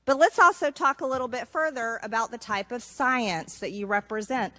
But let's also talk a little bit further about the type of science that you represent.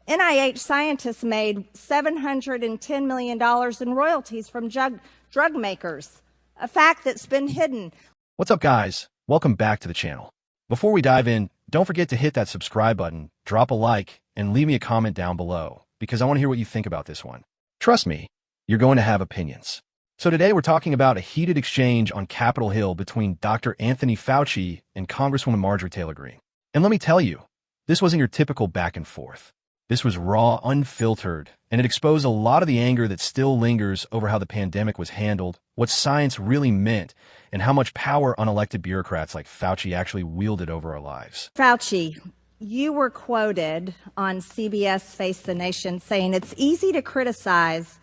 NIH scientists made $710 million in royalties from drug makers, a fact that's been hidden. What's up, guys? Welcome back to the channel. Before we dive in, don't forget to hit that subscribe button, drop a like, and leave me a comment down below, because I want to hear what you think about this one. Trust me, you're going to have opinions. So today we're talking about a heated exchange on Capitol Hill between Dr. Anthony Fauci and Congresswoman Marjorie Taylor Greene. And let me tell you, this wasn't your typical back and forth. This was raw, unfiltered, and it exposed a lot of the anger that still lingers over how the pandemic was handled, what science really meant, and how much power unelected bureaucrats like Fauci actually wielded over our lives. Fauci, you were quoted on CBS Face the Nation saying it's easy to criticize,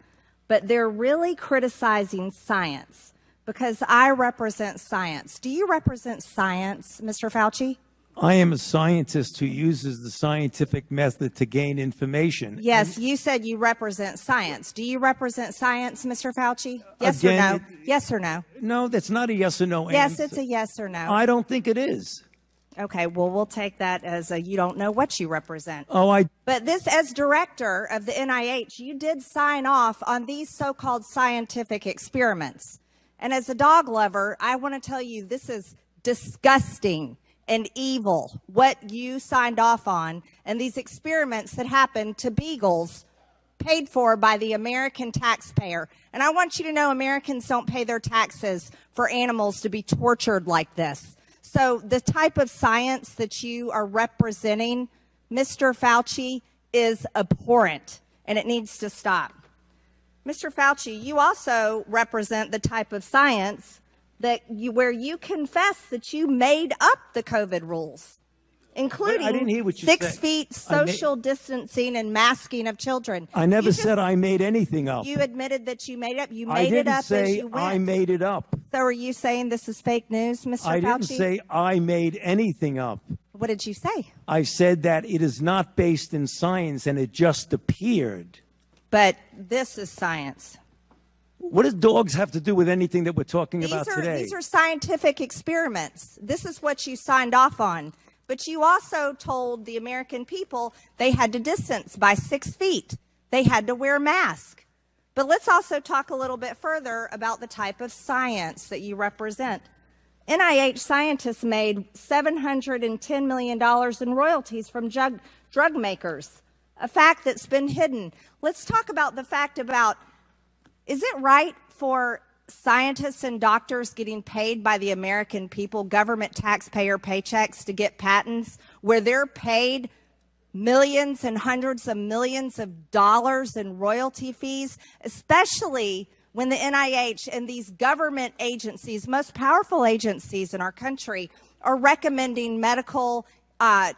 but they're really criticizing science because I represent science. Do you represent science, Mr. Fauci? I am a scientist who uses the scientific method to gain information. Yes, you said you represent science. Do you represent science, Mr. Fauci? Yes Again, or no? Yes or no? No, that's not a yes or no Yes, answer. it's a yes or no. I don't think it is. Okay, well, we'll take that as a you don't know what you represent. Oh, But this, as director of the NIH, you did sign off on these so-called scientific experiments. And as a dog lover, I want to tell you this is disgusting and evil, what you signed off on, and these experiments that happened to beagles paid for by the American taxpayer. And I want you to know Americans don't pay their taxes for animals to be tortured like this. So the type of science that you are representing, Mr. Fauci, is abhorrent, and it needs to stop. Mr. Fauci, you also represent the type of science where you confess that you made up the COVID rules, including I didn't hear what you 6 said. feet social distancing and masking of children. I never said I made anything up. You admitted that you made it up. You I made it didn't up say as you went. I made it up. So are you saying this is fake news, Mr. Fauci? I didn't say I made anything up. What did you say? I said that it is not based in science and it just appeared. But this is science. What does dogs have to do with anything that we're talking about today? These are scientific experiments. This is what you signed off on. But you also told the American people they had to distance by 6 feet. They had to wear masks. But let's also talk a little bit further about the type of science that you represent. NIH scientists made $710 million in royalties from drug makers, a fact that's been hidden. Let's talk about the fact about, is it right for scientists and doctors getting paid by the American people, government taxpayer paychecks, to get patents where they're paid millions and hundreds of millions of dollars in royalty fees, especially when the NIH and these government agencies, most powerful agencies in our country, are recommending medical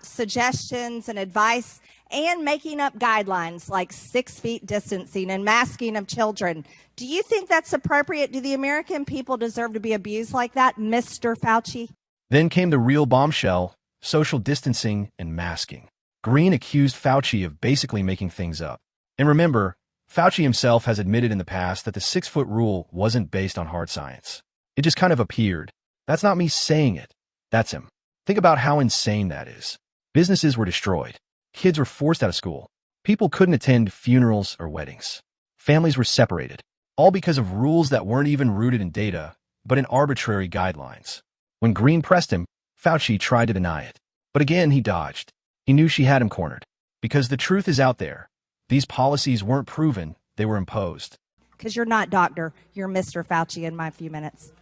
suggestions and advice and making up guidelines like 6 feet distancing and masking of children. Do you think that's appropriate? Do the American people deserve to be abused like that, Mr. Fauci? Then came the real bombshell, social distancing and masking. Greene accused Fauci of basically making things up. And remember, Fauci himself has admitted in the past that the 6-foot rule wasn't based on hard science. It just kind of appeared. That's not me saying it. That's him. Think about how insane that is. Businesses were destroyed. Kids were forced out of school. People couldn't attend funerals or weddings. Families were separated, all because of rules that weren't even rooted in data, but in arbitrary guidelines. When Greene pressed him, Fauci tried to deny it. But again, he dodged. He knew she had him cornered. Because the truth is out there. These policies weren't proven, they were imposed. Because you're not doctor, you're Mr. Fauci in my few minutes.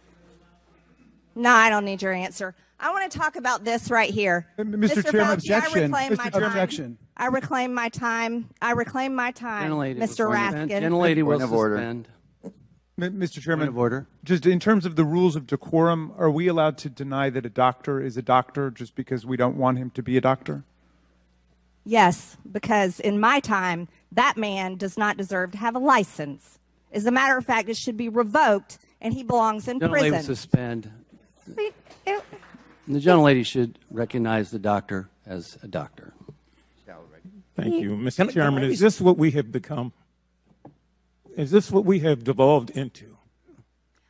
No, I don't need your answer. I want to talk about this right here. Mr. Chairman, Fauci, objection. Objection. I reclaim my time. I reclaim my time, Mr. Raskin. Gentlelady will suspend. Mr. Chairman, Point of order. Just in terms of the rules of decorum, are we allowed to deny that a doctor is a doctor just because we don't want him to be a doctor? Yes, because in my time, that man does not deserve to have a license. As a matter of fact, it should be revoked, and he belongs in prison. Gentlelady will suspend. The gentlelady should recognize the doctor as a doctor. Thank you. Mr. Chairman, is this what we have become? Is this what we have devolved into?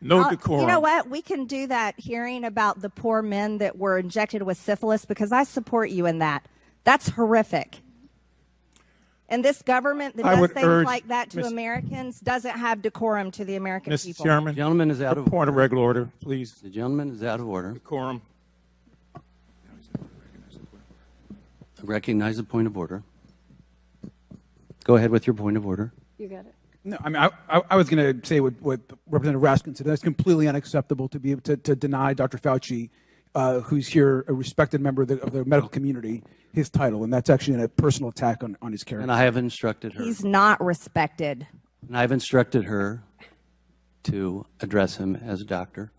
No decorum. You know what? We can do that hearing about the poor men that were injected with syphilis, because I support you in that. That's horrific. And this government that does things like that to Americans doesn't have decorum to the American people. Mr. Chairman, The gentleman is out of point of regular order, please. The gentleman is out of order. Decorum. I recognize the point of order. Go ahead with your point of order. You got it. No, I mean, I was going to say what Representative Raskin said. That's completely unacceptable to be able to deny Dr. Fauci, who's here, a respected member of the medical community, his title. And that's actually a personal attack on his character. And I have instructed her. He's not respected. And I've instructed her to address him as a doctor.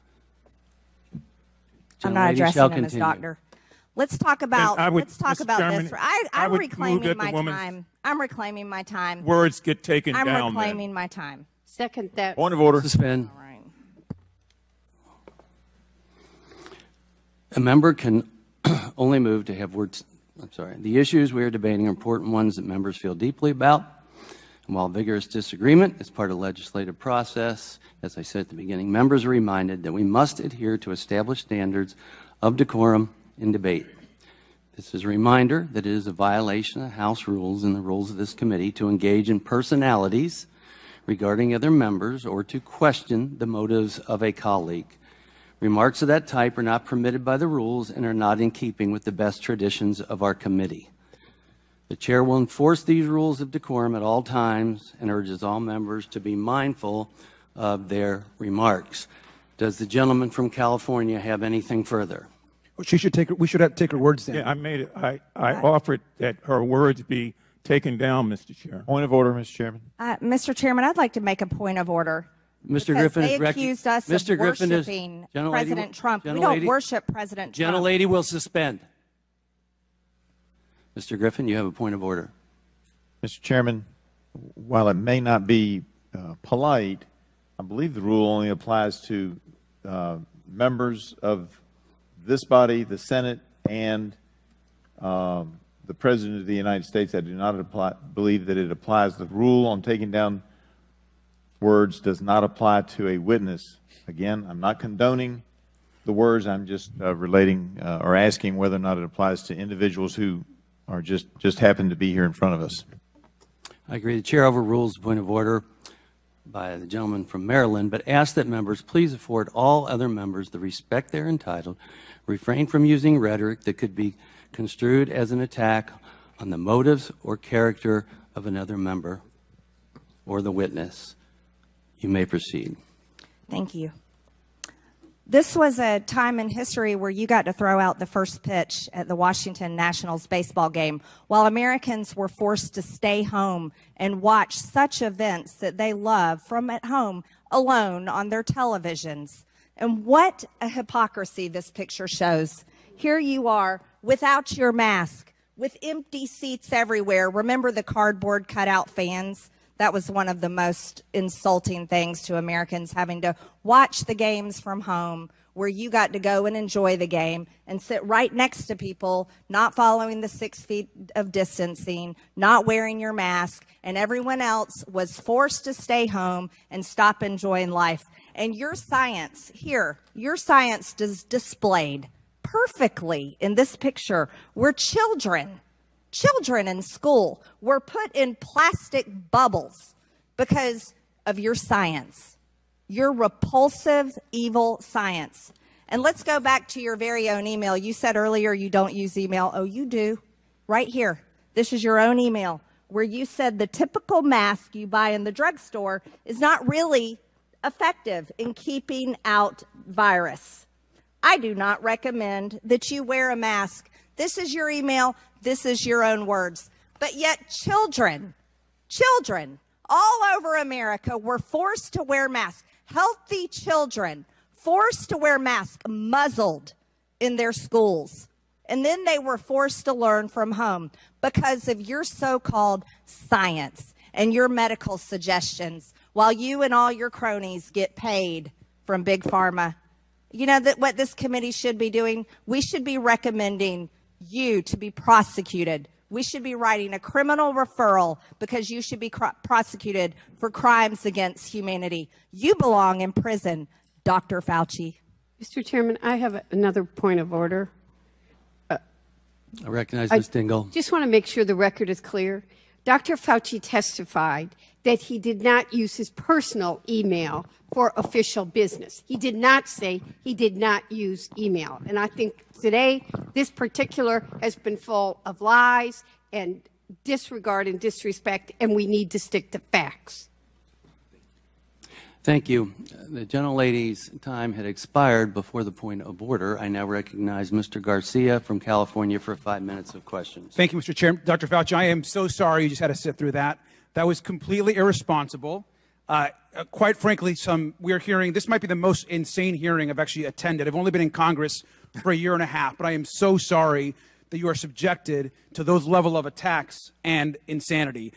I'm not addressing him as doctor. Let's talk about this. I'm reclaiming my time. I'm reclaiming my time. Words get taken down. I'm reclaiming my time. Second that. Point of order. Suspend. All right. A member can only move to have words. I'm sorry. The issues we are debating are important ones that members feel deeply about. And while vigorous disagreement is part of the legislative process, as I said at the beginning, members are reminded that we must adhere to established standards of decorum in debate. This is a reminder that it is a violation of House rules and the rules of this committee to engage in personalities regarding other members or to question the motives of a colleague. Remarks of that type are not permitted by the rules and are not in keeping with the best traditions of our committee. The chair will enforce these rules of decorum at all times and urges all members to be mindful of their remarks. Does the gentleman from California have anything further? We should take her words down. Yeah, I made it. I offered that her words be taken down, Mr. Chairman. Point of order, Mr. Chairman. Mr. Chairman, I'd like to make a point of order. Mr. Griffin they is accused us Mr. of Griffin is worshiping Gentlelady, President Trump. We Gentlelady, don't worship President Trump. Gentlelady will suspend. Mr. Griffin, you have a point of order. Mr. Chairman, while it may not be polite, I believe the rule only applies to members of this body, the Senate, and the President of the United States. I do not believe that it applies. The rule on taking down words does not apply to a witness. Again, I'm not condoning the words. I'm just relating or asking whether or not it applies to individuals who are just happen to be here in front of us. I agree. The chair overrules the point of order by the gentleman from Maryland, but asks that members please afford all other members the respect they're entitled, refrain from using rhetoric that could be construed as an attack on the motives or character of another member or the witness. You may proceed. Thank you. This was a time in history where you got to throw out the first pitch at the Washington Nationals baseball game while Americans were forced to stay home and watch such events that they love from at home alone on their televisions. And what a hypocrisy this picture shows. Here you are without your mask, with empty seats everywhere. Remember the cardboard cutout fans? That was one of the most insulting things to Americans, having to watch the games from home where you got to go and enjoy the game and sit right next to people not following the 6 feet of distancing, not wearing your mask, and everyone else was forced to stay home and stop enjoying life. And your science here, your science is displayed perfectly in this picture where children in school were put in plastic bubbles because of your science, your repulsive, evil science. And let's go back to your very own email. You said earlier you don't use email. Oh, you do. Right here. This is your own email where you said the typical mask you buy in the drugstore is not really effective in keeping out virus. I do not recommend that you wear a mask. This is your email. This is your own words. But yet children all over America were forced to wear masks. Healthy children forced to wear masks, muzzled in their schools. And then they were forced to learn from home because of your so-called science and your medical suggestions while you and all your cronies get paid from Big Pharma. You know that what this committee should be doing? We should be recommending you to be prosecuted. We should be writing a criminal referral because you should be prosecuted for crimes against humanity. You belong in prison. Dr. Fauci. Mr. Chairman, I have another point of order. I recognize Ms. Dingell. Just want to make sure the record is clear. Dr. Fauci testified that he did not use his personal email for official business. He did not say he did not use email. And I think today this particular has been full of lies and disregard and disrespect, and we need to stick to facts. Thank you. The gentlelady's time had expired before the point of order. I now recognize Mr. Garcia from California for 5 minutes of questions. Thank you, Mr. Chairman. Dr. Fauci, I am so sorry you just had to sit through that. That was completely irresponsible. Quite frankly, we are hearing, this might be the most insane hearing I've actually attended. I've only been in Congress for a year and a half, but I am so sorry that you are subjected to those level of attacks and insanity.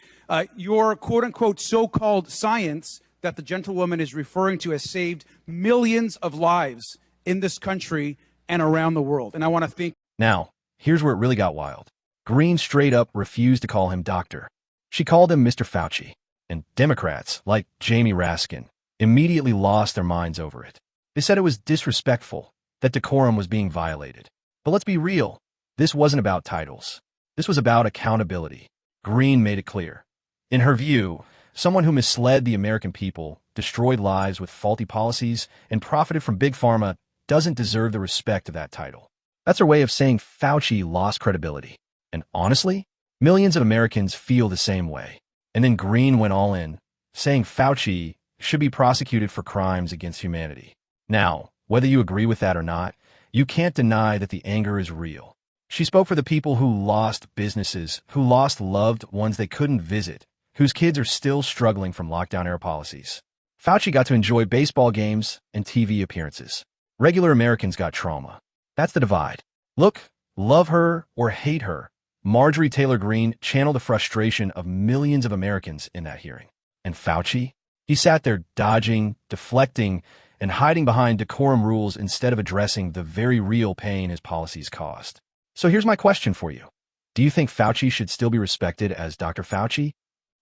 Your quote-unquote so-called science that the gentlewoman is referring to has saved millions of lives in this country and around the world. And I want to thank. Now, here's where it really got wild. Greene straight up refused to call him doctor. She called him Mr. Fauci. And Democrats, like Jamie Raskin, immediately lost their minds over it. They said it was disrespectful, that decorum was being violated. But let's be real. This wasn't about titles. This was about accountability. Greene made it clear. In her view, someone who misled the American people, destroyed lives with faulty policies, and profited from Big Pharma doesn't deserve the respect of that title. That's her way of saying Fauci lost credibility. And honestly, millions of Americans feel the same way. And then Greene went all in, saying Fauci should be prosecuted for crimes against humanity. Now, whether you agree with that or not, you can't deny that the anger is real. She spoke for the people who lost businesses, who lost loved ones they couldn't visit, whose kids are still struggling from lockdown-era policies. Fauci got to enjoy baseball games and TV appearances. Regular Americans got trauma. That's the divide. Look, love her or hate her, Marjorie Taylor Greene channeled the frustration of millions of Americans in that hearing. And Fauci? He sat there dodging, deflecting, and hiding behind decorum rules instead of addressing the very real pain his policies caused. So here's my question for you. Do you think Fauci should still be respected as Dr. Fauci?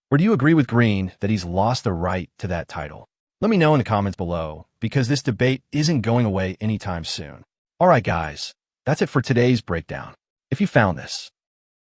Or do you agree with Greene that he's lost the right to that title? Let me know in the comments below, because this debate isn't going away anytime soon. All right, guys, that's it for today's breakdown. If you found this